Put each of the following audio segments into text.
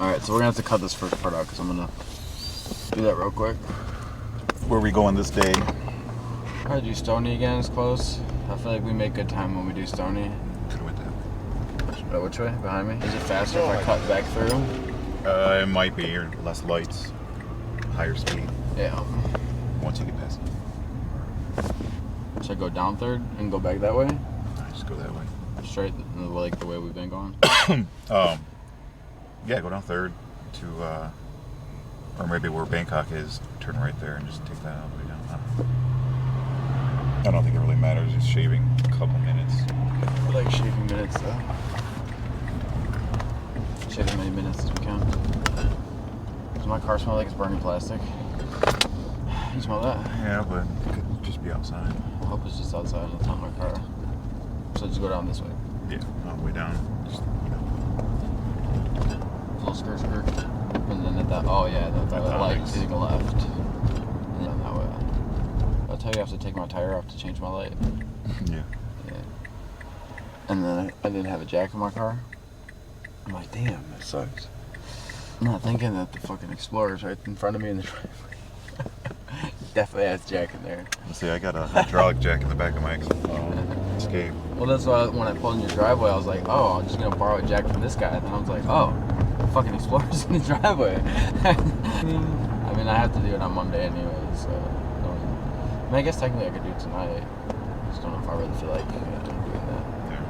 Alright, so we're gonna have to cut this first part out because I'm gonna do that real quick. Where are we going this day? Probably do Stony again, it's close. I feel like we make good time when we do Stony. Could've went that way. Which way? Behind me? Is it faster if I cut back through? It might be, or less lights, higher speed. Yeah. Once you get past it. Should I go down 3rd and go back that way? Alright, just go that way. Straight, like the way we've been going? Yeah, go down 3rd to, or maybe where Bangkok is, turn right there and just take that all the way down. I don't think it really matters, just shaving a couple minutes. I like shaving minutes though. Shave as many minutes as we can. Does my car smell like it's burning plastic? You smell that? Yeah, but it could just be outside. I hope it's just outside and it's not my car. So just go down this way. Yeah, all the way down. Just, Little skirt. And then at that, oh yeah, that light, taking a left. And then that way. I'll tell you I have to take my tire off to change my light. Yeah. And then I didn't have a jack in my car. I'm like, damn, that sucks. I'm not thinking that the fucking Explorer's right in front of me in the driveway. Definitely has jack in there. See, I got a hydraulic jack in the back of my Escape. Well, that's why when I pulled in your driveway, I was like, oh, I'm just gonna borrow a jack from this guy. And then I was like, oh, fucking Explorer's in the driveway. I mean, I have to do it on Monday anyway, so. I mean, I guess technically I could do it tonight. I just don't know if I really feel like doing that. Yeah.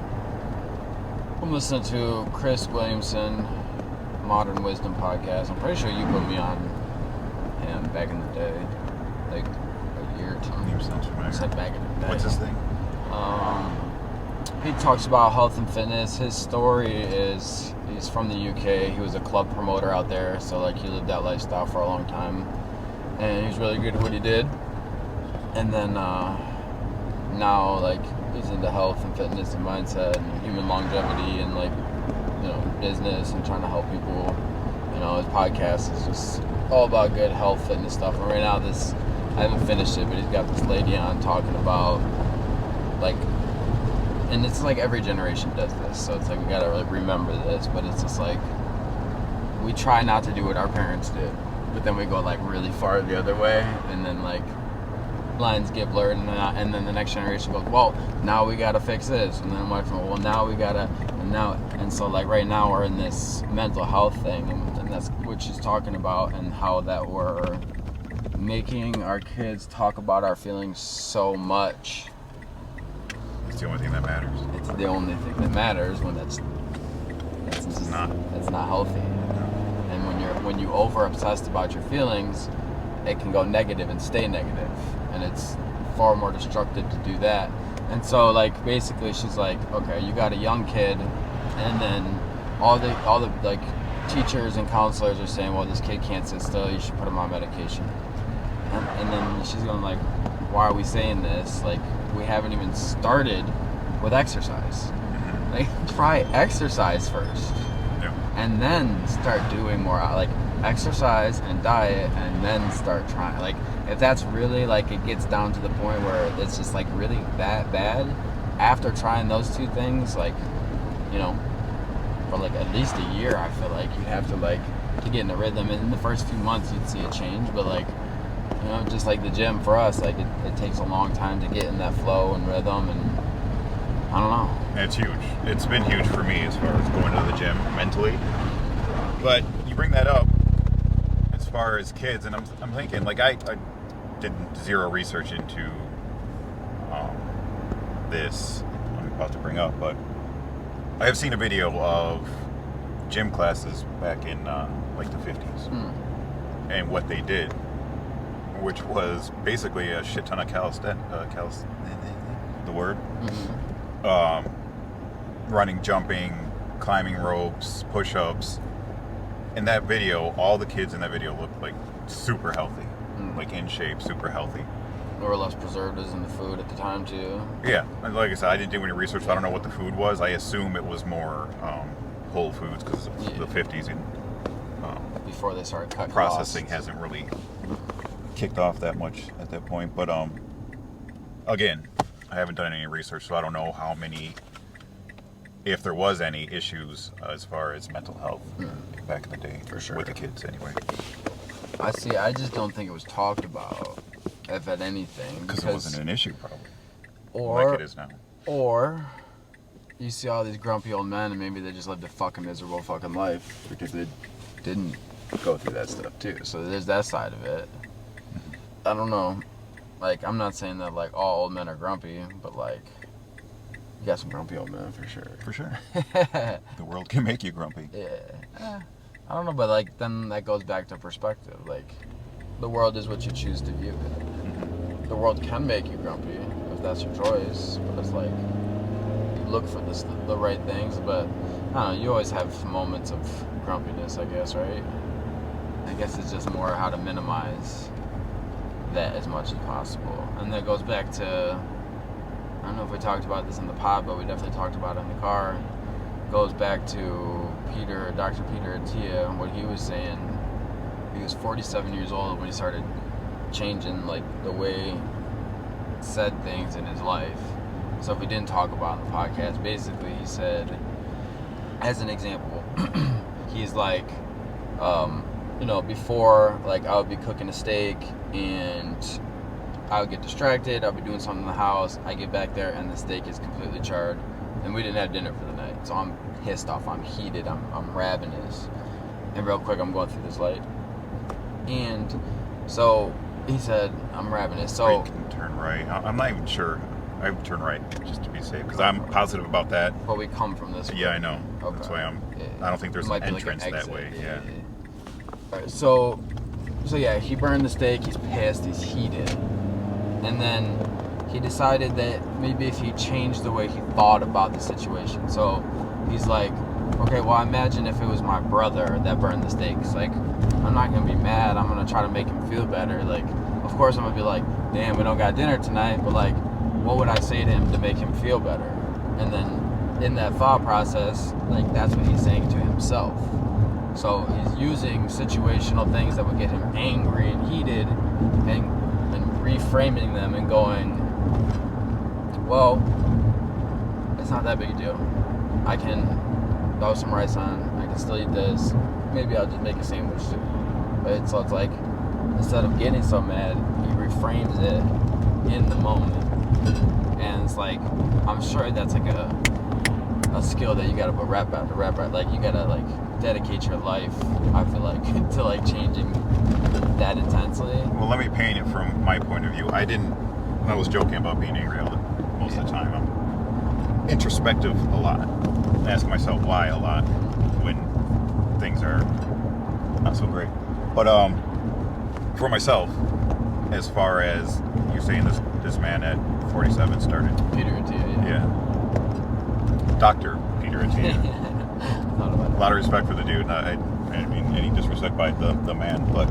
I'm listening to Chris Williamson, Modern Wisdom podcast. I'm pretty sure you put me on him back in the day, like a year or two. Name sounds familiar. I said back in the day. What's his thing? He talks about health and fitness. His story is he's from the UK. He was a club promoter out there, so like he lived that lifestyle for a long time, and he's really good at what he did. And then now like he's into health and fitness and mindset and human longevity and like business and trying to help people. His podcast is just all about good health, fitness stuff. And right now I haven't finished it, but he's got this lady on talking about like, and it's like every generation does this, so it's like we gotta like remember this, but it's just like we try not to do what our parents did, but then we go like really far the other way, and then like lines get blurred, and then the next generation goes, well, now we gotta fix this, and then I'm like, well, now we gotta, and so like right now we're in this mental health thing, and that's what she's talking about, and how that we're making our kids talk about our feelings so much. It's the only thing that matters. It's the only thing that matters when that's not healthy. No. And when you over obsessed about your feelings, it can go negative and stay negative, and it's far more destructive to do that. And so like basically she's like, okay, you got a young kid, and then all the like teachers and counselors are saying, well, this kid can't sit still, you should put him on medication. And then she's going like, why are we saying this? Like, we haven't even started with exercise. Mm-hmm. Like, try exercise first. Yeah. And then start doing more, like, exercise and diet, and then start trying. Like, if that's really, like, it gets down to the point where it's just, like, really that bad, after trying those two things, like, for, like, at least a year, I feel like you'd have to, like, to get in a rhythm. And in the first few months, you'd see a change, but, like, just like the gym for us, like it takes a long time to get in that flow and rhythm, and I don't know. It's huge. It's been huge for me as far as going to the gym mentally. But you bring that up as far as kids, and I'm thinking, like I did zero research into this I'm about to bring up, but I have seen a video of gym classes back in like the 50s and what they did, which was basically a shit ton of calisthenics, the word, running, jumping, climbing ropes, push-ups. In that video, all the kids in that video looked like super healthy, like in shape, super healthy. Or less preservatives in the food at the time too. Yeah, and like I said, I didn't do any research, so I don't know what the food was. I assume it was more whole foods because of the 50s and before they started cutting processing costs. hasn't really kicked off that much at that point. But again, I haven't done any research, so I don't know how many if there was any issues as far as mental health back in the day. For sure. With the kids, anyway. I just don't think it was talked about, if at anything. Because it wasn't an issue, probably. Or, like it is now. Or you see all these grumpy old men and maybe they just lived a fucking miserable fucking life because they didn't go through that stuff too. So there's that side of it. I don't know. Like, I'm not saying that, like, all old men are grumpy, but, like, you got some grumpy old men for sure. For sure. The world can make you grumpy. Yeah. I don't know, but, like, then that goes back to perspective. Like, the world is what you choose to view it. Mm-hmm. The world can make you grumpy if that's your choice, but it's like, you look for the right things, but, I don't know, you always have moments of grumpiness, I guess, right? I guess it's just more how to minimize that as much as possible. And that goes back to, I don't know if we talked about this in the pod, but we definitely talked about it in the car. It goes back to Dr. Peter Attia, and what he was saying. He was 47 years old when he started changing, like, the way he said things in his life. So if we didn't talk about it in the podcast, basically he said, as an example, he's like, you know, before, like, I would be cooking a steak and I would get distracted. I'll be doing something in the house. I get back there and the steak is completely charred, and we didn't have dinner for the night. So I'm pissed off. I'm heated. I'm ravenous. And real quick, I'm going through this light. And so he said, I'm ravenous. So you can turn right. I'm not even sure. I would turn right just to be safe because I'm positive about that. But we come from this way. Yeah, I know. Okay. That's why I don't think there's an entrance that way. Yeah. Alright, so yeah, he burned the steak. He's pissed. He's heated. And then he decided that maybe if he changed the way he thought about the situation. So he's like, okay, well, imagine if it was my brother that burned the steaks. Like, I'm not going to be mad. I'm going to try to make him feel better. Like, of course, I'm going to be like, damn, we don't got dinner tonight. But, like, what would I say to him to make him feel better? And then in that thought process, like, that's what he's saying to himself. So he's using situational things that would get him angry and heated and reframing them and going, well, it's not that big a deal. I can throw some rice on. I can still eat this. Maybe I'll just make a sandwich too. Right? So it's like, instead of getting so mad, he reframes it in the moment. And it's like, I'm sure that's like a skill that you gotta put rap after rap. Like, you gotta, like, dedicate your life, I feel like, to, like, changing that intensely. Well, let me paint it from my point of view. I was joking about being angry most of the time. I'm introspective a lot. I ask myself why a lot when things are not so great. But for myself, as far as you're saying, this man at 47 started. Peter Attia, Yeah. Dr. Peter Attia. A lot of respect for the dude. I mean, any disrespect by the man, but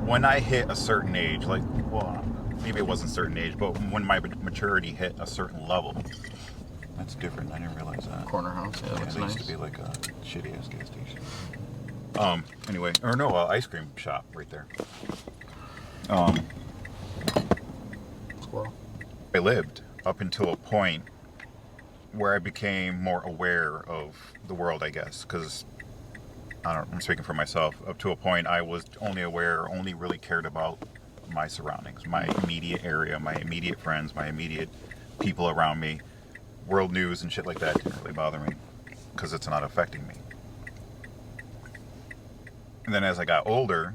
when I hit a certain age, like, well, maybe it wasn't a certain age, but when my maturity hit a certain level, that's different. I didn't realize that. Corner house, yeah, that's it nice. used to be like a shitty ass gas station. Anyway, or no, ice cream shop right there. Squirrel. I lived up until a point where I became more aware of the world, I guess, because I'm speaking for myself. Up to a point, I was only really cared about my surroundings, my immediate area, my immediate friends, my immediate people around me. World news and shit like that didn't really bother me because it's not affecting me. And then as I got older,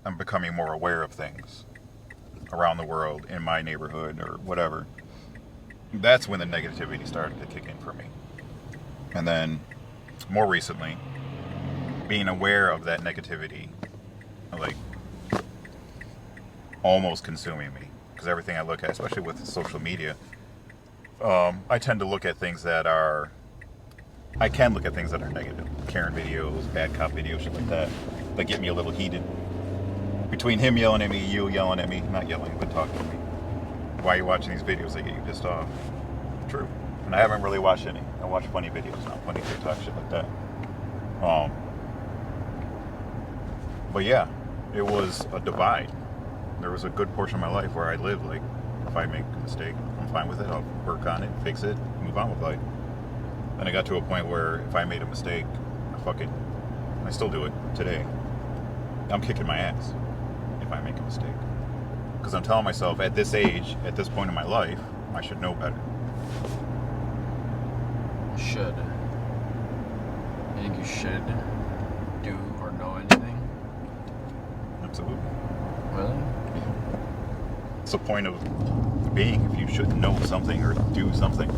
I'm becoming more aware of things around the world, in my neighborhood or whatever. That's when the negativity started to kick in for me. And then more recently, being aware of that negativity, like, almost consuming me. Because everything I look at, especially with social media, I tend to look at things that are... I can look at things that are negative. Karen videos, bad cop videos, shit like that get me a little heated. Between him yelling at me, you yelling at me, not yelling, but talking to me. Why are you watching these videos that get you pissed off? True. And I haven't really watched any. I watch funny videos now, funny TikTok, shit like that. But yeah, it was a divide. There was a good portion of my life where I lived, like, if I make a mistake, I'm fine with it. I'll work on it, fix it, move on with life. Then I got to a point where if I made a mistake, fuck it. I still do it today. I'm kicking my ass if I make a mistake. Because I'm telling myself at this age, at this point in my life, I should know better. Should. You think you should do or know anything? Absolutely. Really? It's the point of being if you should know something or do something.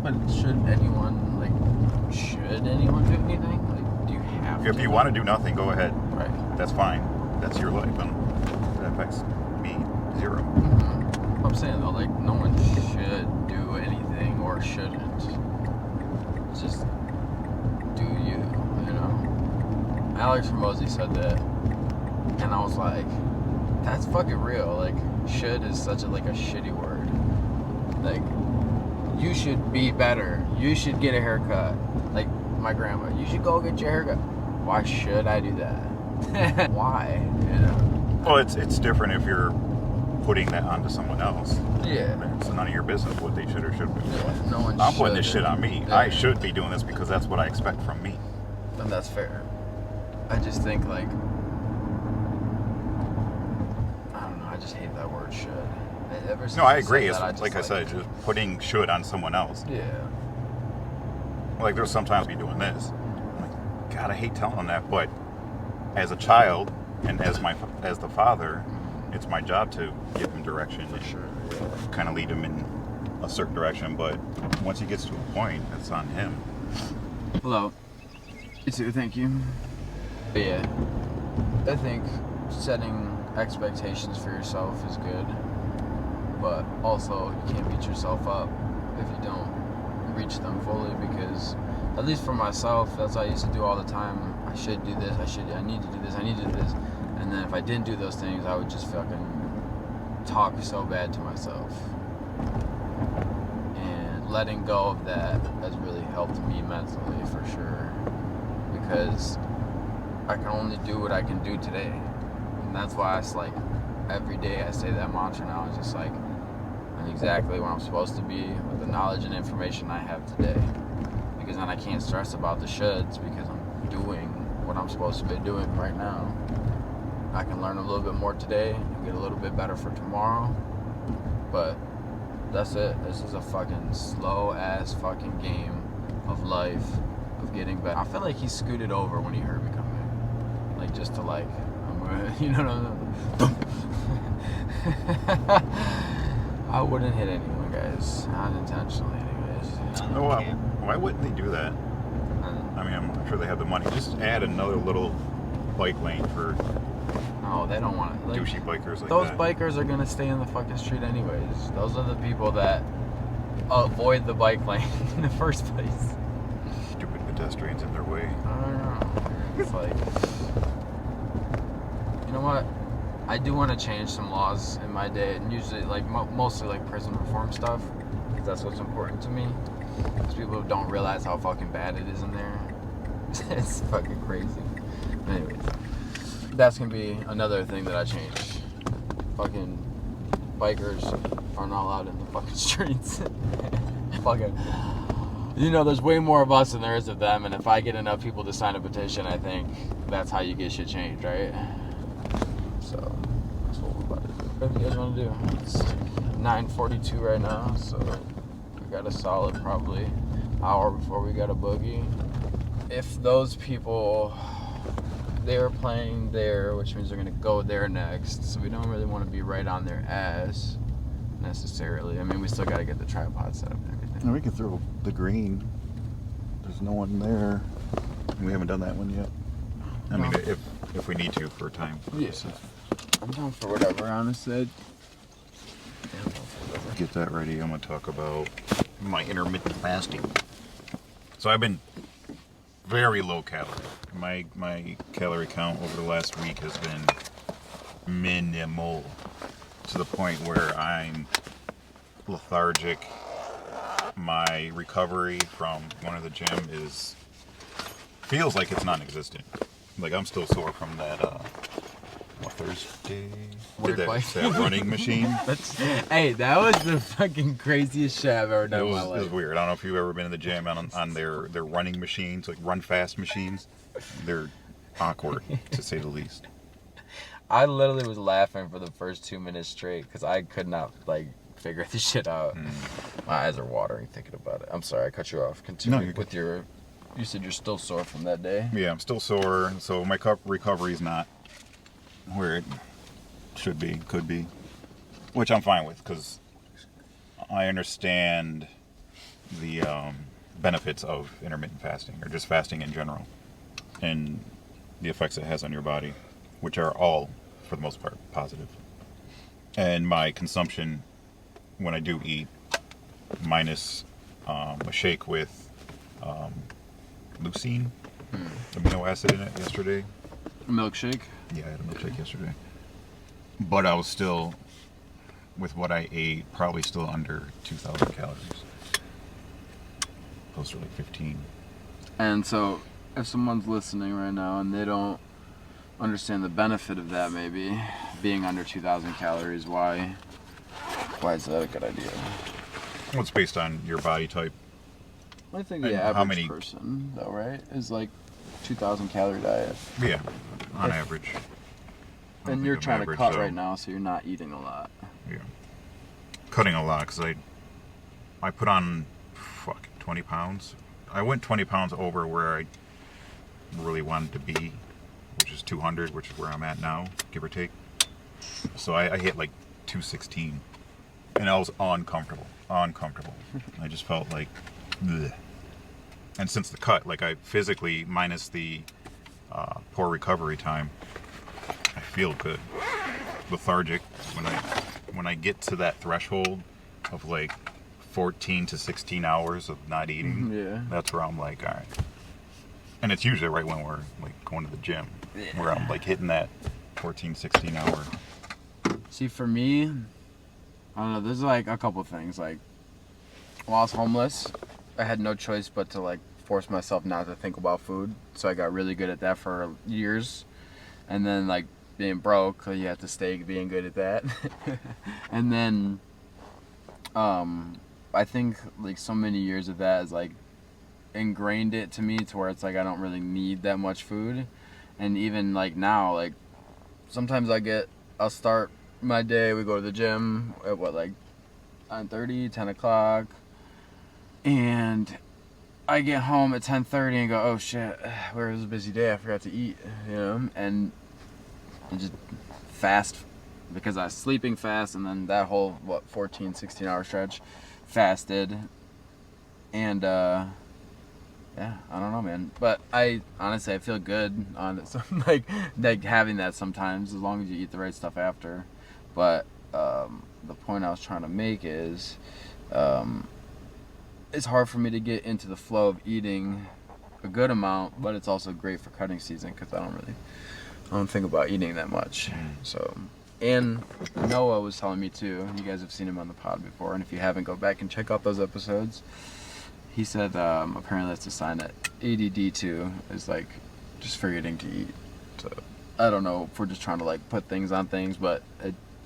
But should anyone do anything? Like, do you have to? If you want to do nothing, go ahead. Right. That's fine. That's your life, and that affects me zero. Mm-hmm. I'm saying though, like, no one should do anything or shouldn't. Just do you, you know? Alex Hormozi said that, and I was like, that's fucking real. Like, should is such a shitty word. Like, you should be better. You should get a haircut. Like my grandma, you should go get your haircut. Why should I do that? Why? You know? Well, it's different if you're putting that onto someone else. Yeah. It's none of your business what they should or shouldn't be doing. Yeah, no one I'm should. putting this shit on me. Yeah. I should be doing this because that's what I expect from me. And that's fair. I just think, like, I don't know, I just hate that word should. Ever since No, I you said agree. that, It's, I just, like I said, just putting should on someone else. Yeah. Like, there's sometimes me doing this. I'm like, God, I hate telling them that, but as a child and as the father, it's my job to give him direction For and sure, yeah. kind of lead him in a certain direction. But once he gets to a point, it's on him. Hello. You too, thank you. But yeah, I think setting expectations for yourself is good, but also you can't beat yourself up if you don't reach them fully, because at least for myself, that's what I used to do all the time. I should do this, I need to do this, I need to do this. And then if I didn't do those things, I would just fucking talk so bad to myself. And letting go of that has really helped me mentally, for sure. Because I can only do what I can do today. And that's why it's like, every day I say that mantra now. It's just like, I'm exactly where I'm supposed to be with the knowledge and information I have today. Because then I can't stress about the shoulds, because I'm doing what I'm supposed to be doing right now. I can learn a little bit more today and get a little bit better for tomorrow. But that's it. This is a fucking slow ass fucking game of life, of getting better. I feel like he scooted over when he heard me coming. Like, just to like, I'm gonna, you know, I wouldn't hit anyone, guys. Not intentionally, anyways. No, why wouldn't they do that? I mean, I'm sure they have the money. Just add another little bike lane for No, they don't want it. Like, douchey bikers like those that. bikers are gonna stay in the fucking street anyways. Those are the people that avoid the bike lane in the first place. Stupid pedestrians in their way. I don't know. It's like, you know what? I do want to change some laws in my day, and usually, like, mostly like prison reform stuff, because that's what's important to me. Because people don't realize how fucking bad it is in there. It's fucking crazy. Anyways, that's gonna be another thing that I change. Fucking bikers are not allowed in the fucking streets. Fucking, you know, there's way more of us than there is of them, and if I get enough people to sign a petition, I think that's how you get shit changed, right? So that's what we're about to do. What do you guys want to do? It's 9:42 right now, so we got a solid probably hour before we got a boogie. If those people, they're playing there, which means they're gonna go there next, so we don't really want to be right on their ass necessarily. I mean, we still gotta get the tripod set up and everything. And we can throw the green. There's no one there. We haven't done that one yet. I mean, if we need to for time. Yes. I'm down for whatever, honestly. Get that ready. I'm going to talk about my intermittent fasting. So I've been very low calorie. My calorie count over the last week has been minimal, to the point where I'm lethargic. My recovery from going to the gym feels like it's non-existent. Like, I'm still sore from that Thursday. Word Did play. that running machine. Hey, that was the fucking craziest shit I've ever done in my It life. was weird. I don't know if you've ever been in the gym on their running machines, like run fast machines. They're awkward to say the least. I literally was laughing for the first 2 minutes straight because I could not like figure this shit out. My eyes are watering thinking about it. I'm sorry, I cut you off. Continue No, you're with your. You said you're still sore from that day. Yeah, I'm still sore, so my recovery's not where it should be, could be, which I'm fine with because I understand the benefits of intermittent fasting or just fasting in general and the effects it has on your body, which are all, for the most part, positive. And my consumption when I do eat, minus a shake with leucine, amino acid in it yesterday. Milkshake. Yeah, I had a milkshake yesterday. But I was still, with what I ate, probably still under 2,000 calories. Close to like 15. And so, if someone's listening right now and they don't understand the benefit of that, maybe being under 2,000 calories, why is that a good idea? Well, it's based on your body type. I think And the how average many- person, though, right, is like 2,000 calorie diet. Yeah, on average. I don't And you're think I'm trying to average, cut though. right now, so you're not eating a lot. Yeah. Cutting a lot because I put on 20 pounds. I went 20 pounds over where I really wanted to be, which is 200, which is where I'm at now, give or take. So I hit like 216, and I was uncomfortable. I just felt like, bleh. And since the cut, like I physically, minus the poor recovery time, I feel good. Lethargic when I get to that threshold of like 14 to 16 hours of not eating. Yeah. That's where I'm like, all right. And it's usually right when we're like going to the gym, where I'm like hitting that 14, 16 hour. See, for me, I don't know, there's like a couple things. Like, while I was homeless, I had no choice but to like force myself not to think about food. So I got really good at that for years. And then like being broke, so you have to stay being good at that. And then I think like so many years of that is like ingrained it to me to where it's like I don't really need that much food. And even like now, like sometimes I'll start my day, we go to the gym at like 9:30, 10 o'clock, and I get home at 10:30 and go, oh shit, where was a busy day, I forgot to eat, and just fast, because I was sleeping fast, and then that whole 14, 16 hour stretch fasted, and yeah, I don't know, man, but I honestly feel good on it. So like having that sometimes, as long as you eat the right stuff after. But the point I was trying to make is it's hard for me to get into the flow of eating a good amount, but it's also great for cutting season because I don't think about eating that much. So, and Noah was telling me too, you guys have seen him on the pod before, and if you haven't, go back and check out those episodes. He said apparently that's a sign that ADD too is like just forgetting to eat. So I don't know if we're just trying to like put things on things, but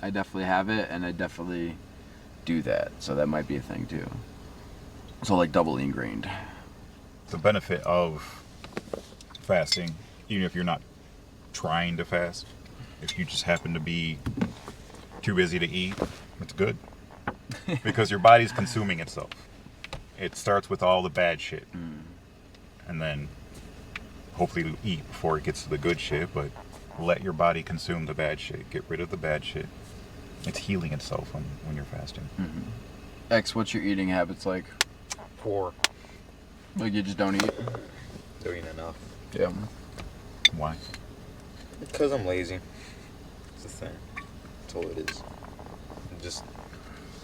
I definitely have it, and I definitely do that. So that might be a thing too. So like double ingrained. The benefit of fasting, even if you're not trying to fast, if you just happen to be too busy to eat, it's good. Because your body's consuming itself. It starts with all the bad shit. And then hopefully you eat before it gets to the good shit, but let your body consume the bad shit. Get rid of the bad shit. It's healing itself when you're fasting. X, what's your eating habits like? Poor. Like you just don't eat? Don't eat enough. Yeah. Why? Because I'm lazy. It's the thing. That's all it is.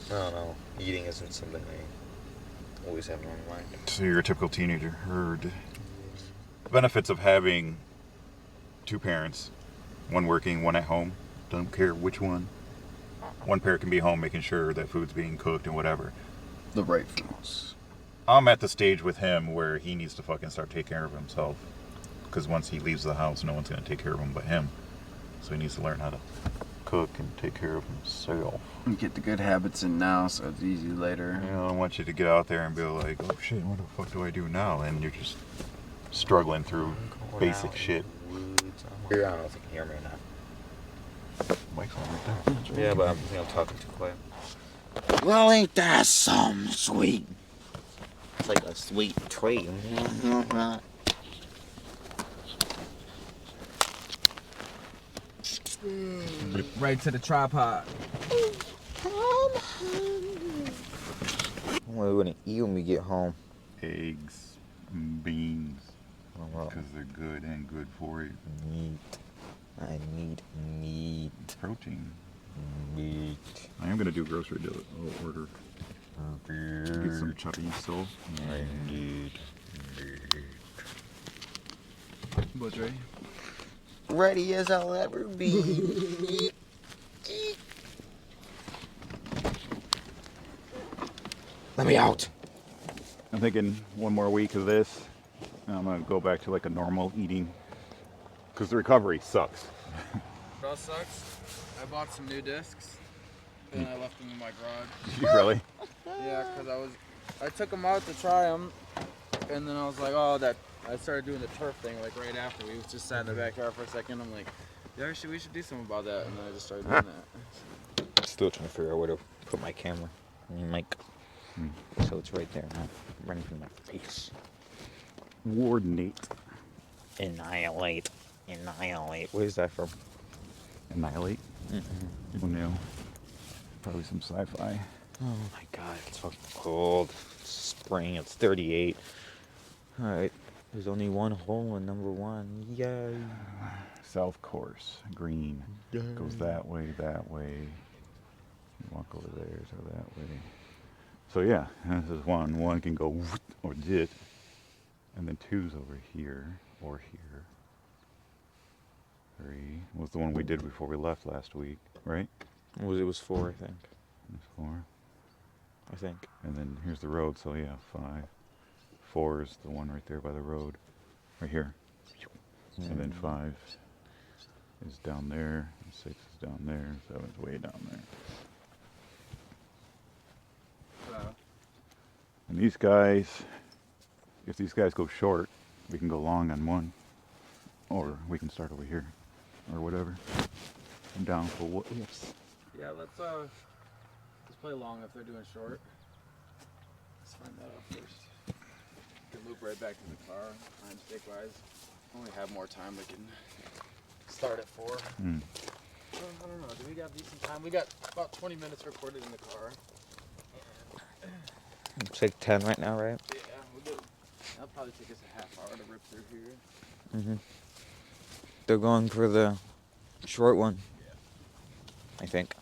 I don't know. Eating isn't something I always have on my mind. So you're a typical teenager. Heard. Benefits of having two parents, one working, one at home. Don't care which one. One parent can be home making sure that food's being cooked and whatever. The right foods. I'm at the stage with him where he needs to fucking start taking care of himself. Because once he leaves the house, no one's going to take care of him but him. So he needs to learn how to cook and take care of himself. And get the good habits in now, so it's easy later. You know, I don't want you to get out there and be like, oh shit, what the fuck do I do now? And you're just struggling through basic shit. Here, I don't know if you can hear me or not. Mike's on right there. Yeah, but I'm talking too quiet. Well, ain't that something sweet? It's like a sweet treat. Right to the tripod. What are we gonna eat when we get home? Eggs and beans. Oh, well, Because they're good and good for you. meat. I need meat. Protein. Meat. I am going to do grocery order. Get some chorizo. I need meat. What's ready? Ready as I'll ever be. Let me out. I'm thinking one more week of this, and I'm going to go back to like a normal eating. Because the recovery sucks. That sucks. I bought some new discs, and I left them in my garage. Really? Yeah, because I took them out to try them, and then I was like, oh, I started doing the turf thing like right after. We just sat in the backyard for a second. I'm like, yeah, we should do something about that, and then I just started doing that. Still trying to figure out where to put my camera. I mean, mic. So it's right there, not running from my face. Wardenate. Annihilate. Annihilate. Where's that from? Annihilate. Oh no. Probably some sci-fi. Oh my god, it's fucking cold. It's spring, it's 38. Alright, there's only one hole in number one. Yay. South course. Green. Goes that way, that way. Walk over there, so that way. So yeah, this is one. One can go or dit. And then two's over here or here. Three was the one we did before we left last week, right? It was 4, I think. There's 4. I think. And then here's the road, so yeah, 5. 4 is the one right there by the road. Right here. And then 5 is down there. And 6 is down there. 7's way down there. And these guys, if these guys go short, we can go long on one. Or we can start over here. Or whatever. I'm down for what ifs. Yeah, let's play long if they're doing short. Let's find that out first. We can loop right back to the car. Time stick wise, when we have more time, we can start at 4. I don't know. Do we got decent time? We got about 20 minutes recorded in the car. It's like 10 right now, right? Yeah, we'll do. That'll probably take us a half hour to rip through here. They're going for the short one. Yeah. I think.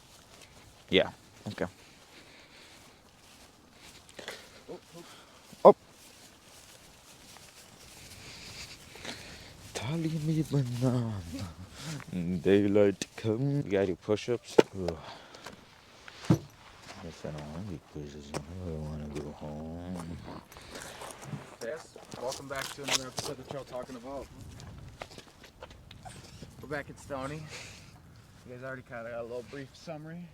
Yeah. Okay. Oh. Tally me banana. Daylight come. You gotta do push-ups. Yes, I don't want to do push-ups. I want to go home. Yes. Welcome back to another episode of Trail Talking About. We're back at Stony. You guys already kind of got a little brief summary.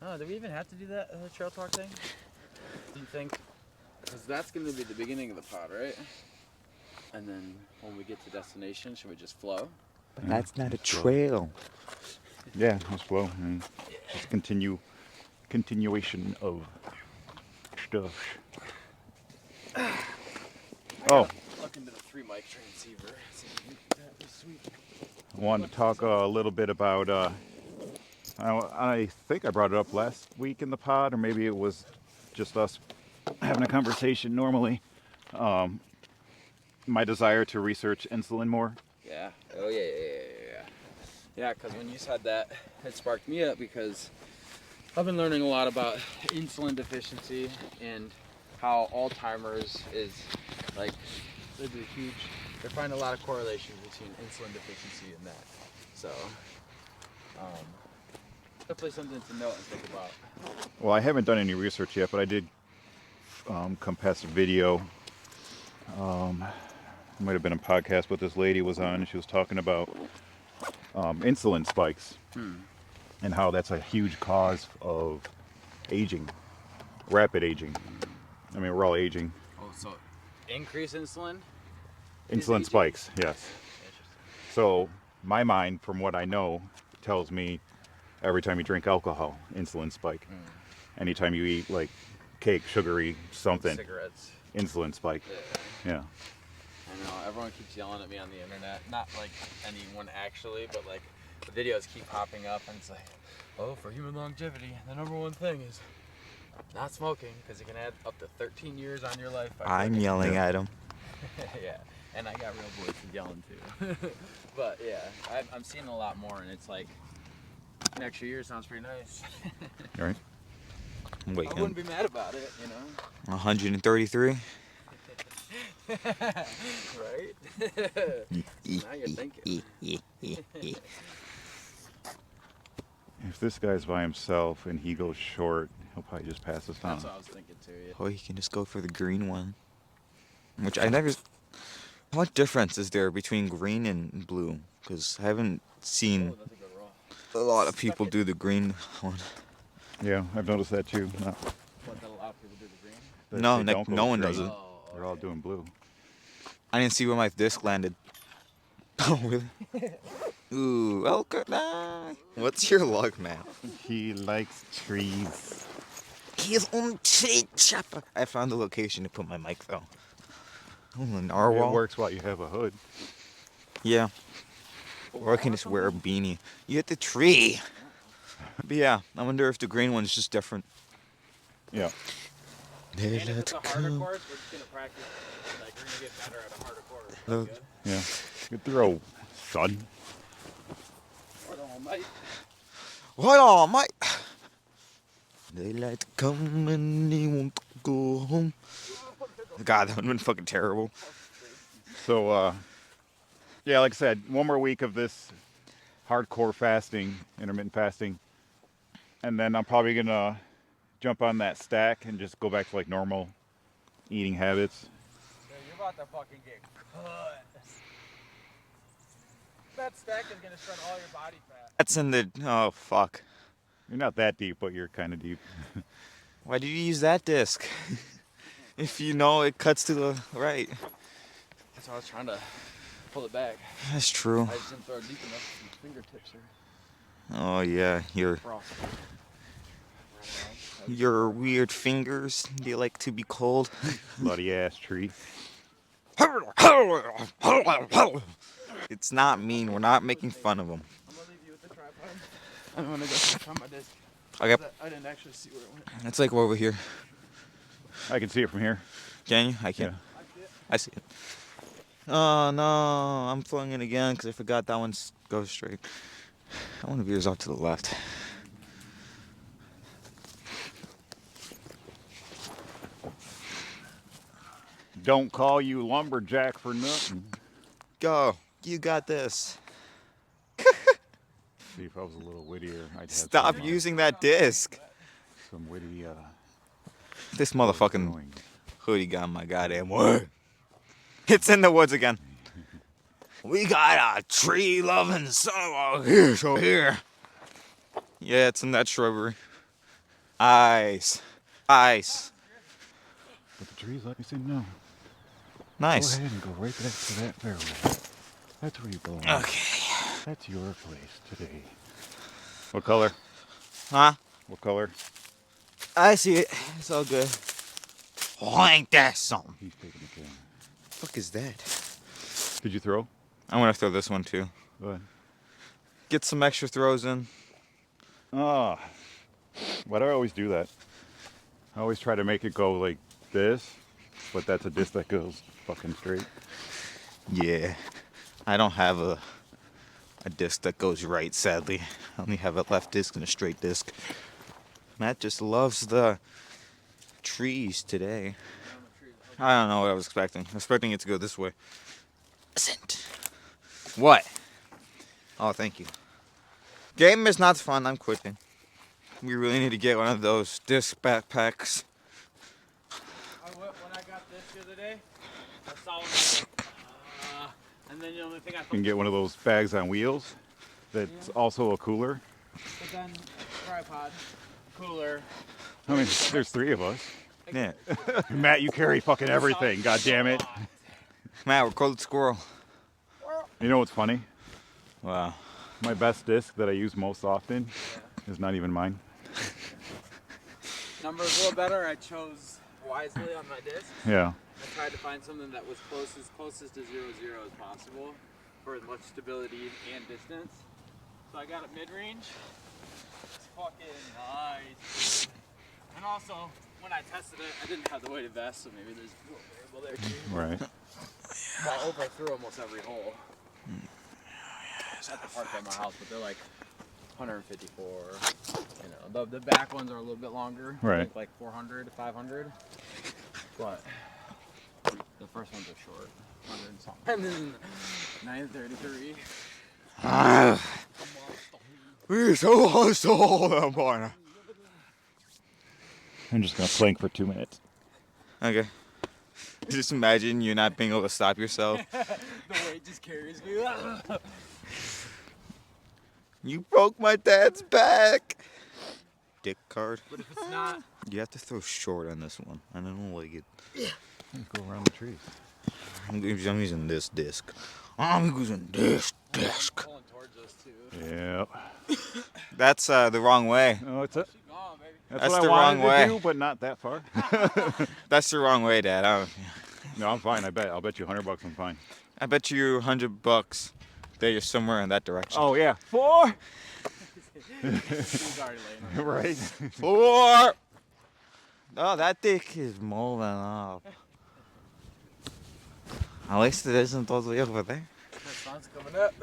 Oh, do we even have to do that trail talk thing? Do you think? Because that's going to be the beginning of the pod, right? And then when we get to destination, should we just flow? But that's not a trail. Yeah, let's flow. And just continuation of stuff. Oh. Look into the 3 mic transceiver. That was sweet. I wanted to talk a little bit about, I think I brought it up last week in the pod, or maybe it was just us having a conversation normally. My desire to research insulin more. Yeah. Oh, yeah. Yeah, because when you said that, it sparked me up because I've been learning a lot about insulin deficiency and how Alzheimer's is like, there's a huge, they're finding a lot of correlations between insulin deficiency and that. So, definitely something to note and think about. Well, I haven't done any research yet, but I did come past a video. It might have been a podcast what this lady was on, and she was talking about insulin spikes, and how that's a huge cause of aging, rapid aging. I mean, we're all aging. Oh, so increase insulin? Insulin aging? spikes, yes. Interesting. So my mind, from what I know, tells me every time you drink alcohol, insulin spike. Anytime you eat like cake, sugary something, Cigarettes. insulin spike. Yeah. I know, everyone keeps yelling at me on the internet. Not like anyone actually, but like the videos keep popping up and it's like, oh, for human longevity, the number one thing is not smoking because it can add up to 13 years on your life. I'm yelling at him. Yeah, and I got real voices yelling too. But yeah, I'm seeing a lot more and it's like, an extra year sounds pretty nice. All right. Wait, I wouldn't be mad about it, you know? 133? Right? Now you're thinking. If this guy's by himself and he goes short, he'll probably just pass us on. That's what I was thinking too, yeah. Or you can just go for the green one. Which I never... What difference is there between green and blue? Because I haven't seen Oh, that's a good roll. a lot of people do the green one. Yeah, I've noticed that too. No, What, that a lot of people do the green? that No, they don't go no one green. does it. Oh, They're all doing blue. I didn't see where my disc landed. Oh, really? Ooh, okay. Nah. What's your luck, man? He likes trees. He's on tree chopper. I found the location to put my mic, though. Oh, a It narwhal. works while you have a hood. Yeah. Or I can just wear a beanie. You hit the tree. But yeah, I wonder if the green one's just different. Yeah. And if it's a harder course, we're just gonna practice. Like, we're gonna get better at a harder course. Hello. Good. Yeah. Good throw, son. Or the whole night. What on, mate? Daylight come and they want to go home. God, that would have been fucking terrible. So, yeah, like I said, one more week of this hardcore fasting, intermittent fasting, and then I'm probably gonna jump on that stack and just go back to like normal eating habits. Dude, you're about to fucking get cut. That stack is gonna shred all your body fat. That's in the... Oh, fuck. You're not that deep, but you're kind of deep. Why did you use that disc? If you know it cuts to the right. That's why I was trying to pull it back. That's true. I just didn't throw it deep enough. My fingertips are Oh, yeah, frosty. your weird fingers, they like to be cold. Bloody ass tree. It's not mean. We're not making fun of them. I'm gonna leave you with the tripod. I'm gonna go try my disc. I got. I didn't actually see where it went. It's like over here. I can see it from here. Can you? I can't. I see it. Oh no! I'm throwing it again because I forgot that one goes straight. I want to veers off to the left. Don't call you lumberjack for nothing. Go. You got this. See, if I was a little wittier, I'd have Stop some, using that disc. some witty. This motherfucking throwing. hoodie got my goddamn word. It's in the woods again. We got a tree loving son of a bitch over here. Yeah, it's in that shrubbery. Ice. Ice. But the trees let me say no. Nice. Go ahead and go right back to that fairway. That's where you belong. Okay. That's your place today. What color? Huh? What color? I see it. It's all good. Oh, ain't that something? He's taking the camera. Fuck is that? Did you throw? I'm gonna throw this one too. Go ahead. Get some extra throws in. Ah. Why do I always do that? I always try to make it go like this, but that's a disc that goes fucking straight. Yeah. I don't have a disc that goes right, sadly. I only have a left disc and a straight disc. Matt just loves the trees today. I don't know what I was expecting. I was expecting it to go this way. Isn't. What? Oh, thank you. Game is not fun. I'm quitting. We really need to get one of those disc backpacks. When I got this the other day, I saw one. And then the only thing I You can get one of those bags on wheels. that's also a cooler. But then tripod, cooler. I mean, there's 3 of us. Yeah. Matt, you carry fucking everything. God damn it. Matt, we're called Squirrel. You know what's funny? Wow. My best disc that I use most often is not even mine. Numbers a little better. I chose wisely on my disc. Yeah. I tried to find something that was closest to 0-0 as possible for as much stability and distance. So I got a mid-range. It's fucking nice. And also, when I tested it, I didn't have the weighted vest, so maybe there's a little variable there too. Right. I overthrew almost every hole. At the park at my house, but they're like 154. You know, the back ones are a little bit longer. Right. I think like 400 to 500. But the first ones are short, 100 and something. And then 933. We're so hostile that morning. I'm just gonna plank for 2 minutes. Okay. Just imagine you not being able to stop yourself. The weight just carries me. You broke my dad's back. Dick card. But if it's not, You have to throw short on this one. I don't like it. Go around the trees. I'm using this disc. I'm using this disc. pulling towards us too. Yeah. That's the wrong way. Oh, it's a, Keep going, baby. that's That's what the I wanted wrong way. to do, but not that far. That's the wrong way, Dad. No, I'm fine. I bet. I'll bet you $100 I'm fine. I bet you $100 that you're somewhere in that direction. Oh yeah, 4. He's already laying on Right. 4. Oh, that dick is moving up. At least it isn't all the way over there. The sun's coming up.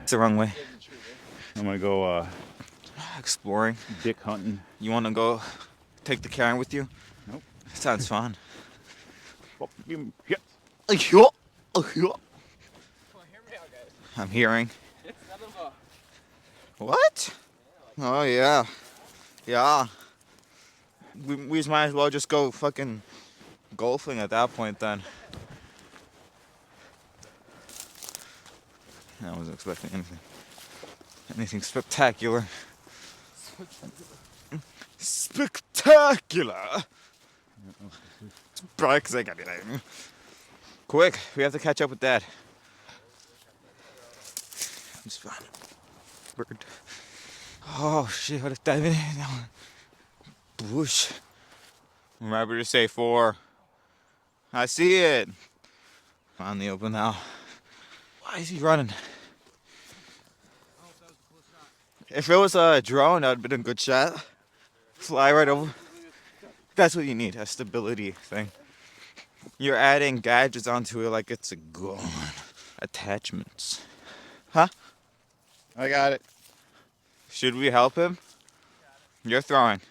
It's the wrong way. I'm gonna go Exploring. dick hunting. You want to go take the Karen with you? Nope. Sounds fun. Fuck you. Yeah. I'm Come on, hear me out, guys. hearing. It's none of a... What? Oh, yeah. Yeah. We just might as well just go fucking golfing at that point then. I wasn't expecting anything spectacular. Spectacular! It's probably 'cause I got it. Quick, we have to catch up with Dad. It's fine. Bird. Oh shit, what is that? Bush. Remember to say 4. I see it. On the open now. Why is he running? If it was a drone, that would have been a good shot. Fly right over. That's what you need, a stability thing. You're adding gadgets onto it like it's a gun. Attachments. Huh? I got it. Should we help him? You're throwing.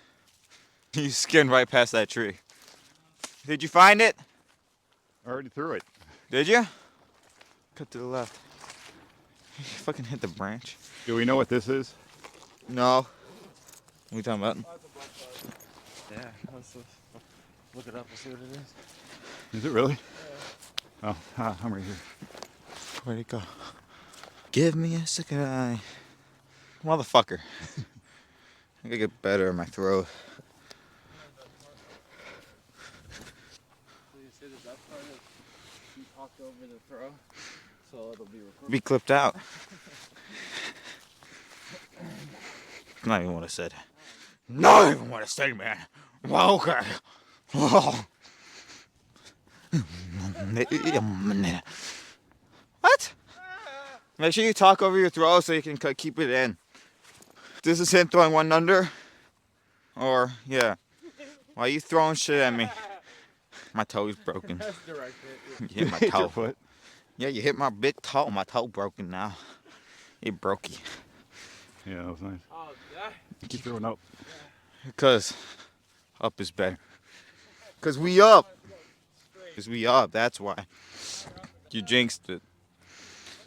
You skinned right past that tree. Did you find it? I already threw it. Did you? Cut to the left. You fucking hit the branch. Do we know what this is? No. What are you talking about? Yeah, let's look it up and see what it is. Is it really? Oh, I'm right here. Where'd it go? Give me a second eye. Motherfucker. I gotta get better at my throat. So you say the best part is you talked over the throw, so it'll be recorded. Be clipped out. Not even what I said. Not even what I said, man. Well, okay. What? Make sure you talk over your throw so you can keep it in. This is him throwing one under. Or, yeah. Why are you throwing shit at me? My toe's broken. That's direct hit. You hit my Hit your toe. foot. Yeah, you hit my big toe. My toe broken now. It brokey. Yeah, that was nice. Oh, that? Keep throwing up. Because up is better. Because we up. Because we up, that's why. You jinxed it.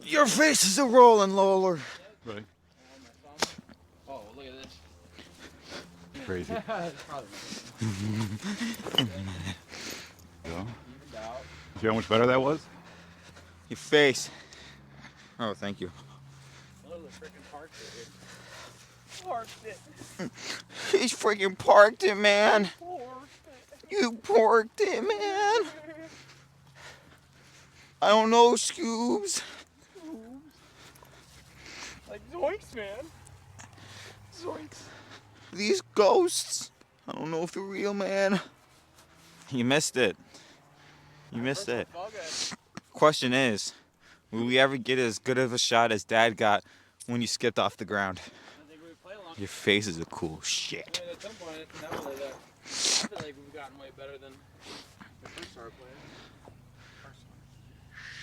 Your face is a rolling, Lola. Right. Oh, look at this. Crazy. That's probably So, evened out. see how much better that was? Your face. Oh, thank you. Parked it. He's freaking parked it, man. You parked it, man. I don't know, Scoobs. Like zoinks, man. Zoinks. These ghosts. I don't know if they're real, man. You missed it. You missed it. Question is, will we ever get as good of a shot as Dad got when you skipped off the ground? I think we play along. Your face is a cool shit. I mean, at some point, it's inevitably that. I feel like we've gotten way better than the first started playing.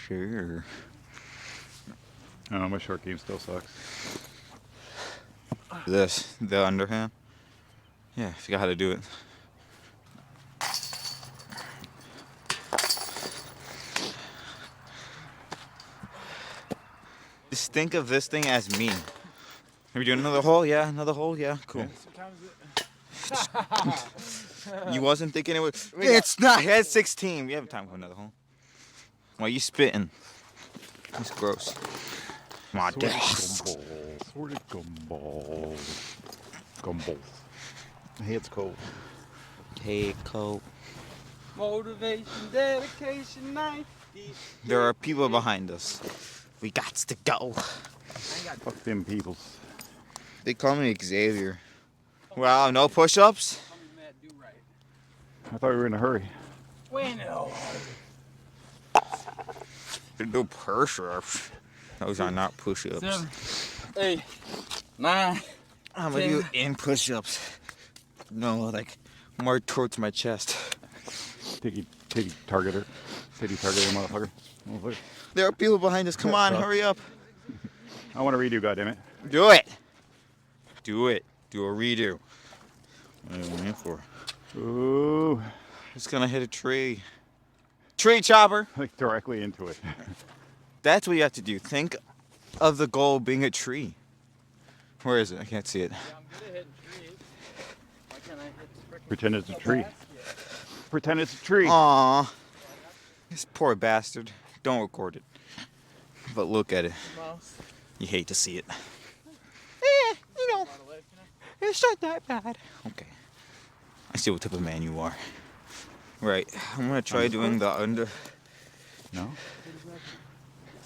Sure. Oh, my short game still sucks. The underhand? Yeah, I forgot how to do it. Just think of this thing as me. Are we doing another hole? Yeah, another hole? Yeah, cool. You wasn't thinking it was. It's not. It's 16. We have time for another hole. Why are you spitting? It's gross. Come on, Dad. Sort of gumball. Gumball. Hey, it's cold. Hey, Cole. Motivation, dedication, 90. There are people behind us. We got to go. Fuck them peoples. They call me Xavier. Wow, no push-ups? I thought we were in a hurry. Bueno. No push-ups. Those are not push-ups. 7, 8, 9. I'm gonna do in push-ups. No, like more towards my chest. Titty targeter. Titty targeter, motherfucker. There are people behind us. Come on, hurry up. I want to redo, goddammit. Do it. Do it. Do a redo. What are you waiting for? Ooh. It's gonna hit a tree. Tree chopper. Like directly into it. That's what you have to do. Think of the goal being a tree. Where is it? I can't see it. Yeah, I'm good at hitting trees. Why can't I hit the frickin' Pretend it's a tree. Pretend it's a tree. Aww. This poor bastard. Don't record it. But look at it. mouse? You hate to see it. Eh, you know, it's not that bad. Okay. I see what type of man you are. Right. I'm gonna try doing the under. No?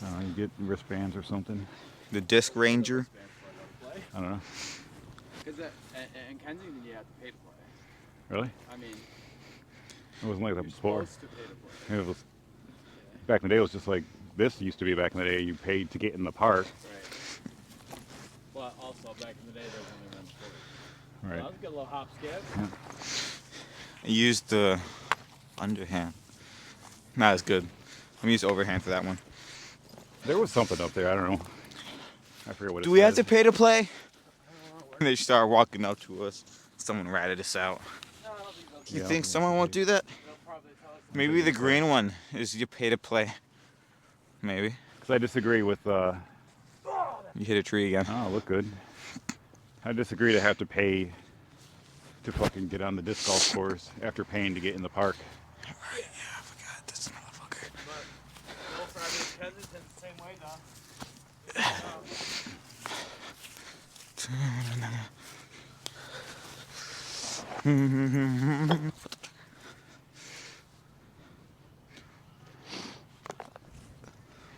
You get wristbands or something. The disc ranger. I don't know. Because in Kensington, you have to pay to play. Really? I mean, It wasn't like that you're before. supposed to pay to play. It was back in the day. It was just like this used to be back in the day. You paid to get in the park. Right. But also, back in the day, there was only one sport. Right. Well, let's get a little hop skip. I used the underhand. Not as good. I'm gonna use overhand for that one. There was something up there. I don't know. I forget what it Do we have to said. pay to play? They start walking up to us. Someone ratted us out. No, I don't think they'll, You Yeah, think someone won't do that? they'll probably tell us. Maybe the green one is you pay to play. Maybe. 'Cause I disagree with. You hit a tree again. Oh, look good. I disagree to have to pay to fucking get on the disc golf course after paying to get in the park. Yeah, I forgot this motherfucker. But Wolf and I did Kensington the same way, though.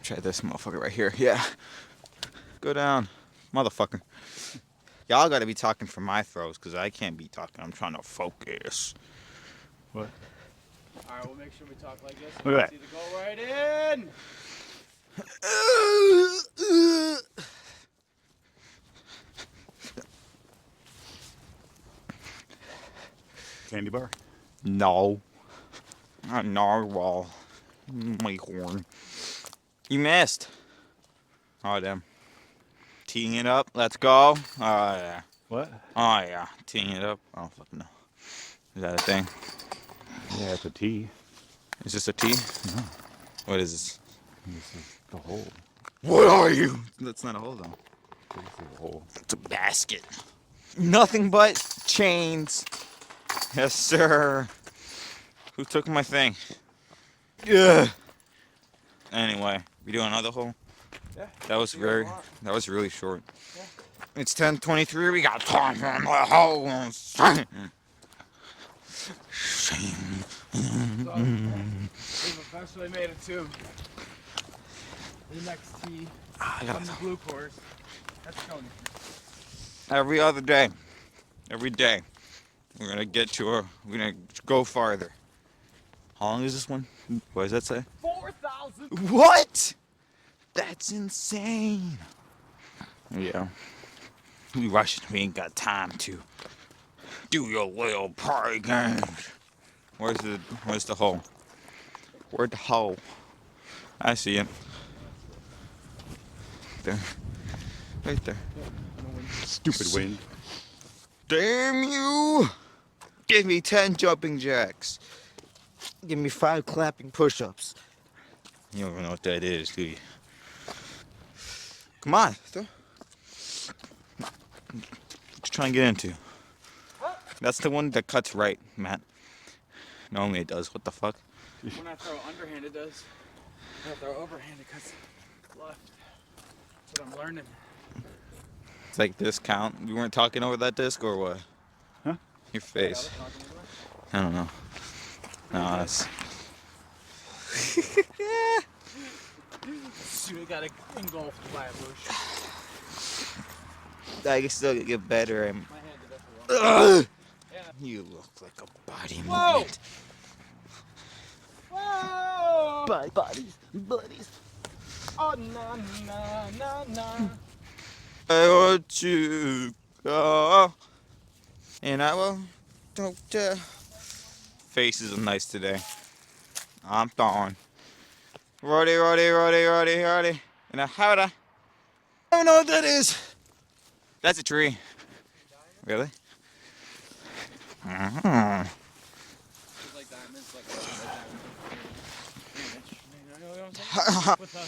Try this motherfucker right here. Yeah. Go down. Motherfucker. Y'all gotta be talking for my throws, because I can't be talking. I'm trying to focus. What? All right, we'll make sure we talk like this. Look at that. See the goal right in. Candy bar? No. Not narwhal. My horn. You missed. Oh, damn. Teeing it up. Let's go. Oh, yeah. What? Oh, yeah. Teeing it up. I don't fucking know. Is that a thing? Yeah, it's a T. Is this a tee? No. What is this? This is the hole. What are you? That's not a hole, though. This is the hole. It's a basket. Nothing but chains. Yes, sir. Who took my thing? Yeah. Anyway, we do another hole? Yeah. That was Do what you very. want. That was really short. Yeah. It's 10:23. We got time for the whole thing. So, we've officially made it to the next tee I on the got blue course. That's Tony. every other day. Every day. We're gonna get to a. We're gonna go farther. How long is this one? What does that say? 4,000. What? That's insane. Yeah. We rushing. We ain't got time to do your little party games. Where's the hole? Where's the hole? I see it. There. Right there. Stupid wind. Damn you! Give me 10 jumping jacks. Give me 5 clapping push-ups. You don't even know what that is, do you? Come on. What you trying to get into? That's the one that cuts right, Matt. Normally it does. What the fuck? When I throw underhand, it does. When I throw overhand, it cuts left. That's what I'm learning. It's like discount. You weren't talking over that disc or what? Huh? Your face. I don't know. No, that's. We got engulfed by a bush. I can still get better. My hand did that for Ugh. Yeah. You look like a body Whoa! movement. Whoa! Buddies. Oh, na, na, na, na. I want you go. And I will don't faces are nice today. I'm gone. Roddy. And a howda. I don't know what that is. That's a tree. Really? It's like diamonds, like you know what I'm saying? With a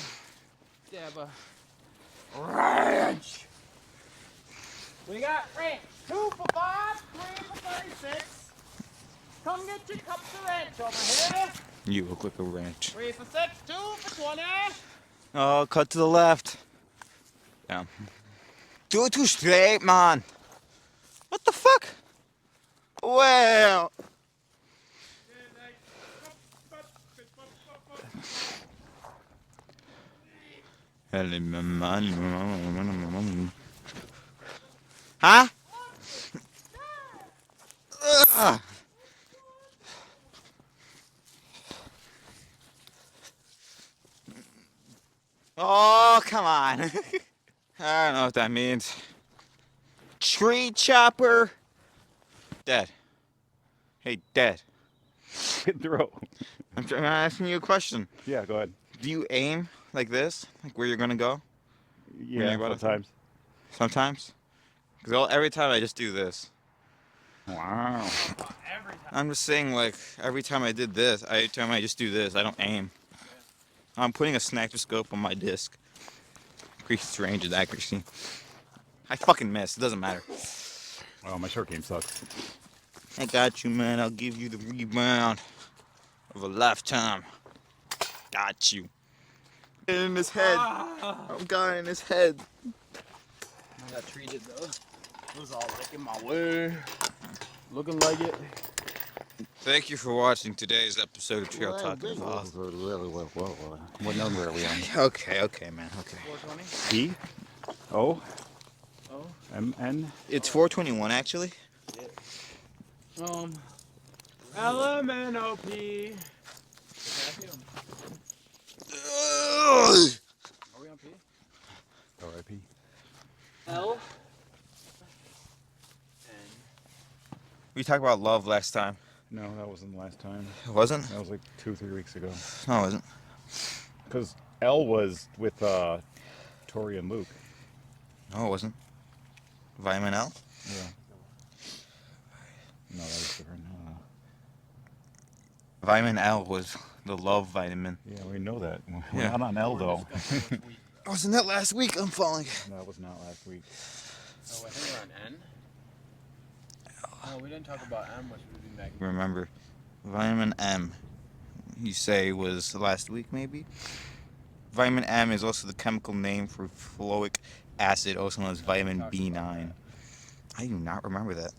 dab of ranch. We got ranch. 2 for 5, 3 for 36. Come get your cups of ranch over here. You look like a ranch. 3 for 6, 2 for 20. Oh, cut to the left. Yeah. Do it too straight, man. What the fuck? Well. Huh? Ugh. Oh, come on. I don't know what that means. Tree chopper. Dad. Hey, Dad. Throw. I'm asking you a question. Yeah, go ahead. Do you aim like this? Like where you're gonna go? Yeah, you about to- sometimes. Sometimes? Because every time I just do this. Wow. Every time. I'm just saying, like, every time I did this, every time I just do this, I don't aim. I'm putting a sniper scope on my disc. Increases range and accuracy. I fucking missed. It doesn't matter. Well, my short game sucks. I got you, man. I'll give you the rebound of a lifetime. Got you. In his head. I'm got in his head. I got treated though. It was all like in my way. Looking like it. Thank you for watching today's episode of Trail Talk and Voth. What number are we on? Okay, man. Okay. 420. P O Oh. M N. It's 4:21 actually. LMNOP. Ugh. Are we on P? R.I.P. L. We talked about love last time. No, that wasn't the last time. It wasn't? That was like 2-3 weeks ago. No, it wasn't. Because L was with Tori and Luke. No, it wasn't. Vitamin L? Yeah. No, that was different. Vitamin L was the love vitamin. Yeah, we know that. We're Yeah. not on L though. Wasn't that last week? I'm falling. That was not last week. Oh, I think we're on N. No, we didn't talk about M, which would be magnesium. Remember, vitamin M, you say was last week maybe? Vitamin M is also the chemical name for folic acid, also known as vitamin B9. I do not remember that.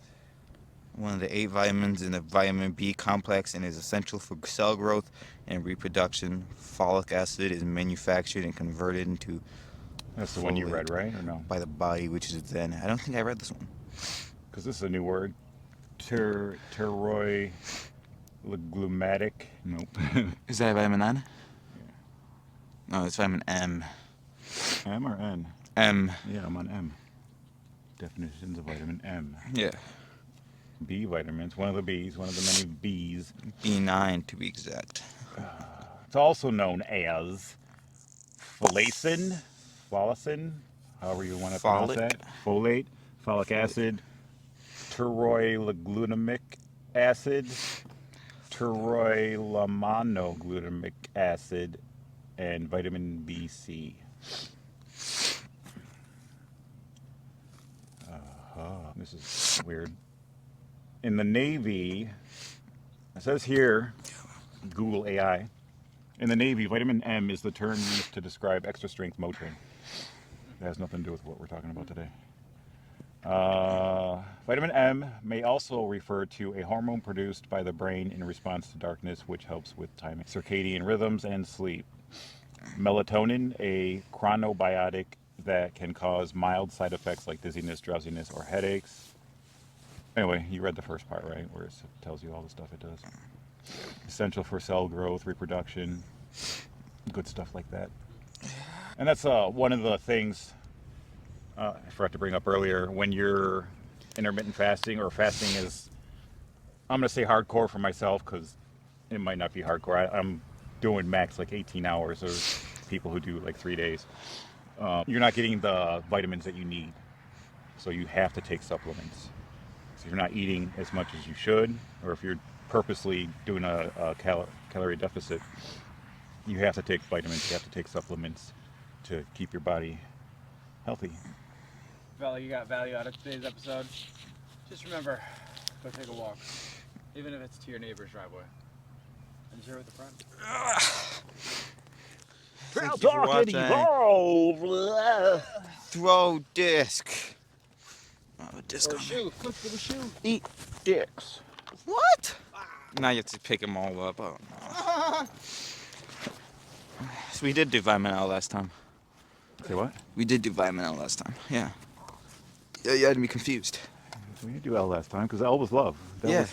One of the 8 vitamins in the vitamin B complex and is essential for cell growth and reproduction. Folic acid is manufactured and converted into That's the one you folate read, right? Or no? by the body, which is then. I don't think I read this one. Because this is a new word. Pteroyliglumatic. Nope. Is that vitamin N? No, it's vitamin M. M or N? M. Yeah, I'm on M. Definitions of vitamin M. Yeah. B vitamins, one of the B's, one of the many B's. B9 to be exact. It's also known as folacin, however you want to pronounce Folic. that. Folate, folic acid, pteroyliglutaminic acid, pteroylamonoglutamic acid, and vitamin BC. This is weird. In the Navy, it says here, Google AI, in the Navy, vitamin M is the term used to describe extra strength Motrin. It has nothing to do with what we're talking about today. Vitamin M may also refer to a hormone produced by the brain in response to darkness, which helps with timing, circadian rhythms, and sleep. Melatonin, a chronobiotic that can cause mild side effects like dizziness, drowsiness, or headaches. Anyway, you read the first part, right? Where it tells you all the stuff it does. Essential for cell growth, reproduction, good stuff like that. And that's one of the things I forgot to bring up earlier. When you're intermittent fasting, or fasting is, I'm going to say hardcore for myself because it might not be hardcore. I'm doing max like 18 hours. There's people who do like 3 days. You're not getting the vitamins that you need. So you have to take supplements. So you're not eating as much as you should, or if you're purposely doing a calorie deficit, you have to take vitamins, you have to take supplements to keep your body healthy. Felt like you got value out of today's episode. Just remember, go take a walk, even if it's to your neighbor's driveway. And share with a friend. Thank you for watching. Throw disc. Oh, disc Or a on me. shoe. Flip to the shoe. Eat dicks. What? Now you have to pick them all up. Oh, no. So we did do vitamin L last time. Say what? We did do vitamin L last time. Yeah. Yeah, you had me confused. We didn't do L last time because L was love. That Yeah. was the